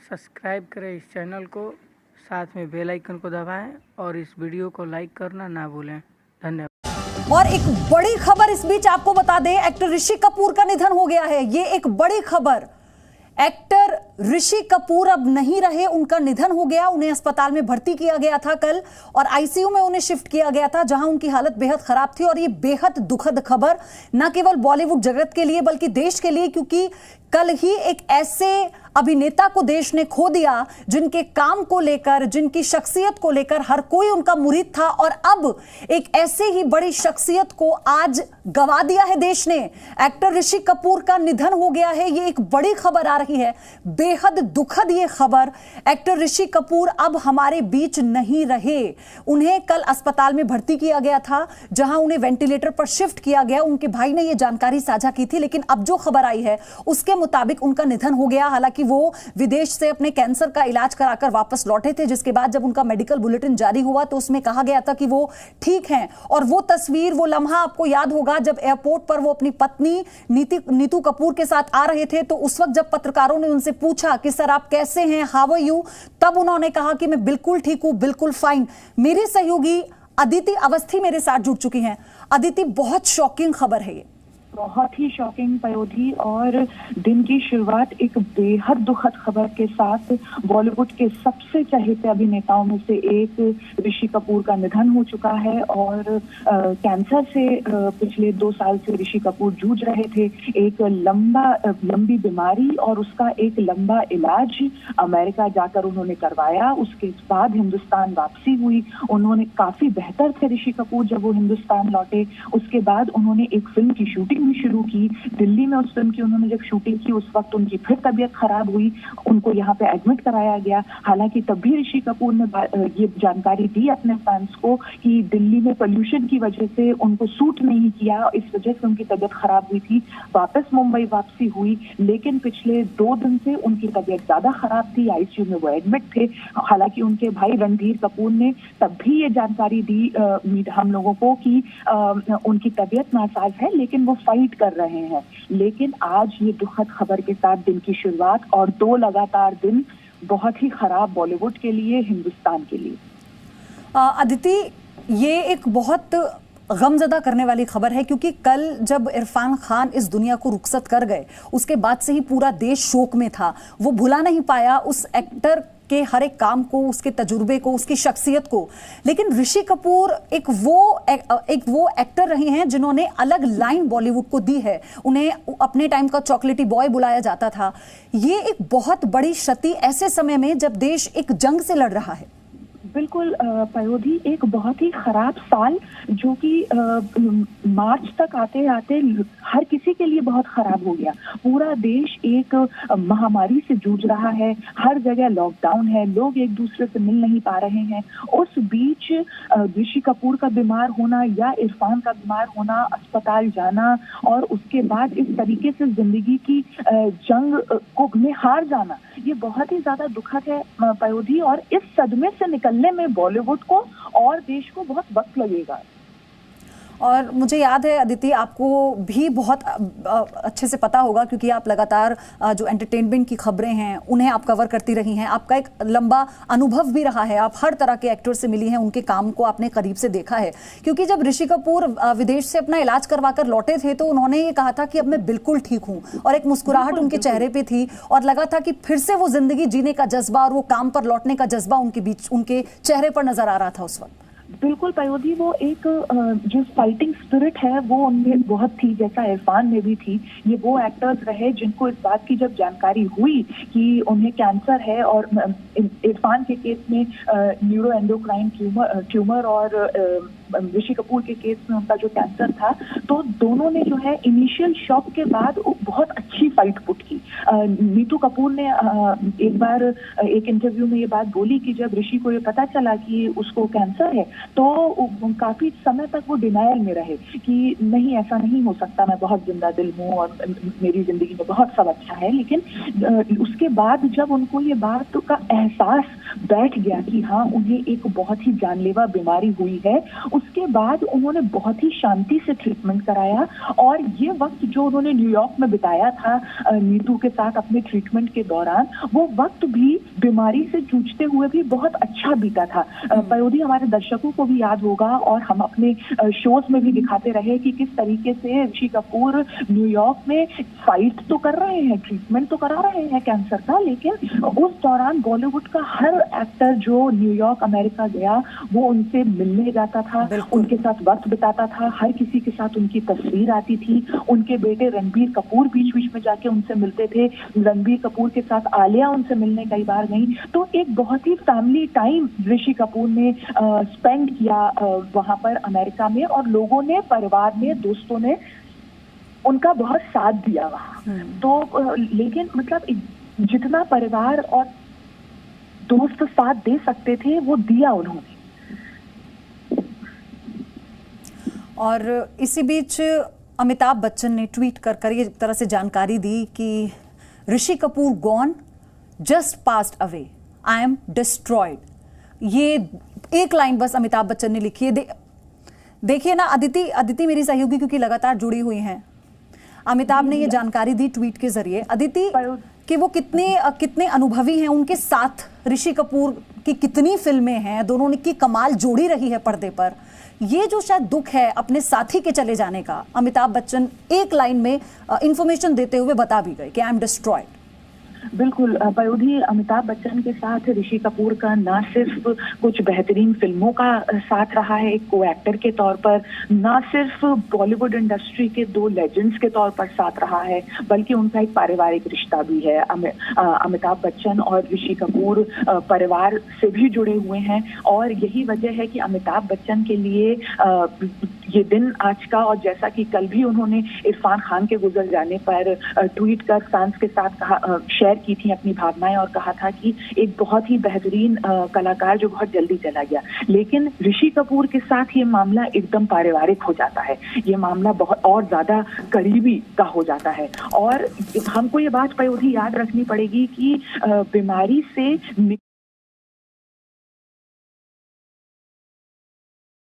Subscribe करें इस channel को, साथ में बेल आइकन को दबाएं और इस वीडियो को लाइक करना ना भूलें। धन्यवाद। और एक बड़ी खबर इस बीच आपको बता दें, एक्टर ऋषि कपूर का निधन हो गया है। ये एक बड़ी खबर। एक्टर ऋषि कपूर अब नहीं रहे, उनका निधन हो गया। उन्हें अस्पताल में भर्ती किया गया था कल और आईसीयू में उन्हें शिफ्ट किया गया था, जहां उनकी हालत बेहद खराब थी। और ये बेहद दुखद खबर न केवल बॉलीवुड जगत के लिए बल्कि देश के लिए, क्योंकि कल ही एक ऐसे अभिनेता को देश ने खो दिया जिनके काम को लेकर, जिनकी शख्सियत को लेकर हर कोई उनका मुरीद था, और अब एक ऐसे ही बड़ी शख्सियत को आज गवा दिया है देश ने। एक्टर ऋषि कपूर का निधन हो गया है, ये एक बड़ी खबर आ रही है, बेहद दुखद ये खबर। एक्टर ऋषि कपूर अब हमारे बीच नहीं रहे। उन्हें कल अस्पताल में भर्ती किया गया था, जहां उन्हें वेंटिलेटर पर शिफ्ट किया गया। उनके भाई ने यह जानकारी साझा की थी, लेकिन अब जो खबर आई है उसके मुताबिक उनका निधन हो गया। हालांकि वो विदेश से अपने कैंसर का इलाज कराकर वापस लौटे थे, जिसके बाद जब उनका मेडिकल बुलेटिन जारी हुआ तो उसमें कहा गया था कि वो ठीक हैं। और वो तस्वीर, वो लम्हा आपको याद होगा जब एयरपोर्ट पर वो अपनी पत्नी नीतू कपूर के साथ आ रहे थे, तो उस वक्त जब पत्रकारों ने उनसे पूछा कि सर आप कैसे हैं, हाउ आर यू, तब उन्होंने कहा कि मैं बिल्कुल ठीक हूं, बिल्कुल फाइन। मेरी सहयोगी अदिति अवस्थी मेरे साथ जुड़ चुकी हैं। अदिति, बहुत शॉकिंग खबर है ये। बहुत ही शॉकिंग पयोधी, और दिन की शुरुआत एक बेहद दुखद खबर के साथ। बॉलीवुड के सबसे चहेते अभिनेताओं में से एक ऋषि कपूर का निधन हो चुका है और कैंसर से पिछले 2 साल से ऋषि कपूर जूझ रहे थे। एक लंबी बीमारी और उसका एक लंबा इलाज अमेरिका जाकर उन्होंने करवाया। उसके बाद हिंदुस्तान वापसी हुई। उन्होंने काफी बेहतर थे ऋषि कपूर जब वो हिंदुस्तान लौटे। उसके बाद उन्होंने एक फिल्म की शूटिंग शुरू की दिल्ली में। उस फिल्म की उन्होंने जब शूटिंग की उस वक्त उनकी फिर तबीयत खराब हुई, उनको यहाँ पे एडमिट कराया गया। हालांकि तब भी ऋषि कपूर ने ये जानकारी दी अपने फैंस को कि दिल्ली में पोल्यूशन की वजह से उनको सूट नहीं किया, इस वजह से उनकी तबीयत खराब हुई थी। वापस मुंबई वापसी हुई, लेकिन पिछले 2 दिन से उनकी तबीयत ज्यादा खराब थी, आईसीयू में वो एडमिट थे। हालांकि उनके भाई रणधीर कपूर ने तब भी ये जानकारी दी हम लोगों को कि उनकी तबीयत नासाज है, लेकिन वो फाइट कर रहे हैं। लेकिन आज ये दुखद खबर के साथ दिन की शुरुआत और 2 लगातार दिन बहुत ही खराब बॉलीवुड के लिए, हिंदुस्तान के लिए। अदिति, ये एक बहुत गमजदा करने वाली खबर है, क्योंकि कल जब इरफान खान इस दुनिया को रुखसत कर गए, उसके बाद से ही पूरा देश शोक में था। वो भुला नहीं पाया उस एक्टर के हर एक काम को, उसके तजुर्बे को, उसकी शख्सियत को। लेकिन ऋषि कपूर एक वो एक्टर रहे हैं जिन्होंने अलग लाइन बॉलीवुड को दी है। उन्हें अपने टाइम का चॉकलेटी बॉय बुलाया जाता था। ये एक बहुत बड़ी क्षति ऐसे समय में जब देश एक जंग से लड़ रहा है। बिल्कुल पयोधी, एक बहुत ही खराब साल जो कि मार्च तक आते आते हर किसी के लिए बहुत खराब हो गया। पूरा देश एक महामारी से जूझ रहा है, हर जगह लॉकडाउन है, लोग एक दूसरे से मिल नहीं पा रहे हैं। उस बीच ऋषि कपूर का बीमार होना या इरफान का बीमार होना, अस्पताल जाना और उसके बाद इस तरीके से जिंदगी की जंग को में हार जाना, ये बहुत ही ज्यादा दुखद है पयोधी। और इस सदमे से निकलने में बॉलीवुड को और देश को बहुत वक्त लगेगा। और मुझे याद है अदिति, आपको भी बहुत अच्छे से पता होगा, क्योंकि आप लगातार जो एंटरटेनमेंट की खबरें हैं उन्हें आप कवर करती रही हैं। आपका एक लंबा अनुभव भी रहा है, आप हर तरह के एक्टर से मिली हैं, उनके काम को आपने करीब से देखा है। क्योंकि जब ऋषि कपूर विदेश से अपना इलाज करवा कर लौटे थे तो उन्होंने ये कहा था कि अब मैं बिल्कुल ठीक हूँ, और एक मुस्कुराहट उनके चेहरे पर थी और लगा था कि फिर से वो जिंदगी जीने का जज्बा और वो काम पर लौटने का जज्बा उनके चेहरे पर नजर आ रहा था उस वक्त। बिल्कुल पयोधी, वो एक जो फाइटिंग स्पिरिट है वो उनमें बहुत थी, जैसा इरफान में भी थी। ये वो एक्टर्स रहे जिनको इस बात की जब जानकारी हुई कि उन्हें कैंसर है, और इरफान के केस में न्यूरो एंडोक्राइन ट्यूमर और ऋषि कपूर के केस में उनका जो कैंसर था, तो दोनों ने जो है इनिशियल शॉक के बाद बहुत अच्छी फाइट पुट की। नीतू कपूर ने एक बार एक इंटरव्यू में ये बात बोली कि जब ऋषि को ये पता चला कि उसको कैंसर है तो काफी समय तक वो डिनायल में रहे कि नहीं, ऐसा नहीं हो सकता, मैं बहुत जिंदा दिल हूँ और मेरी जिंदगी में बहुत सब अच्छा है। लेकिन उसके बाद जब उनको ये बात का एहसास बैठ गया कि हाँ, उन्हें एक बहुत ही जानलेवा बीमारी हुई है, उसके बाद उन्होंने बहुत ही शांति से ट्रीटमेंट कराया और ये वक्त जो उन्होंने न्यूयॉर्क में बिताया था नीतू के साथ अपने ट्रीटमेंट के दौरान, वो वक्त भी बीमारी से जूझते हुए भी बहुत अच्छा बीता था। पयोधी, हमारे दर्शकों को भी याद होगा और हम अपने शोज में भी दिखाते रहे कि किस तरीके से ऋषि कपूर न्यूयॉर्क में फाइट तो कर रहे हैं, ट्रीटमेंट तो करा रहे हैं कैंसर का, लेकिन उस दौरान बॉलीवुड का हर एक्टर जो न्यूयॉर्क अमेरिका गया वो उनसे मिलने जाता था, उनके साथ वक्त बिताता था, हर किसी के साथ उनकी तस्वीर आती थी। उनके बेटे रणबीर कपूर बीच बीच में जाके उनसे मिलते थे, रणबीर कपूर के साथ आलिया उनसे मिलने कई बार गई। तो एक बहुत ही फैमिली टाइम ऋषि कपूर ने स्पेंड किया वहां पर अमेरिका में, और लोगों ने, परिवार ने, दोस्तों ने उनका बहुत साथ दिया वहां। तो लेकिन मतलब जितना परिवार और दोस्त साथ दे सकते थे वो दिया उन्होंने। और इसी बीच अमिताभ बच्चन ने ट्वीट कर ये तरह से जानकारी दी कि Rishi Kapoor gone, just passed away, I am destroyed. ये एक लाइन बस अमिताभ बच्चन ने लिखी है। देखिए ना, अदिति मेरी सहयोगी क्योंकि लगातार जुड़ी हुई हैं, अमिताभ ने ये जानकारी दी ट्वीट के जरिए। अदिति, कि वो कितने अनुभवी हैं, उनके साथ ऋषि कपूर की कितनी फिल्में हैं, दोनों की कमाल जोड़ी रही है पर्दे पर। ये जो शायद दुख है अपने साथी के चले जाने का, अमिताभ बच्चन एक लाइन में इंफॉर्मेशन देते हुए बता भी गए कि आई एम डिस्ट्रॉयड। बिल्कुल पयोधी, अमिताभ बच्चन के साथ ऋषि कपूर का ना सिर्फ कुछ बेहतरीन फिल्मों का साथ रहा है एक को एक्टर के तौर पर, ना सिर्फ बॉलीवुड इंडस्ट्री के दो लेजेंड्स के तौर पर साथ रहा है, बल्कि उनका एक पारिवारिक रिश्ता भी है। अमिताभ बच्चन और ऋषि कपूर परिवार से भी जुड़े हुए हैं, और यही वजह है कि अमिताभ बच्चन के लिए ये दिन आज का, और जैसा कि कल भी उन्होंने इरफान खान के गुजर जाने पर ट्वीट कर फैंस के साथ शेयर की थी अपनी भावनाएं और कहा था कि एक बहुत ही बेहतरीन कलाकार जो बहुत जल्दी चला गया। लेकिन ऋषि कपूर के साथ ये मामला एकदम पारिवारिक हो जाता है, ये मामला बहुत और ज्यादा करीबी का हो जाता है। और हमको ये बात पयोधी याद रखनी पड़ेगी कि बीमारी से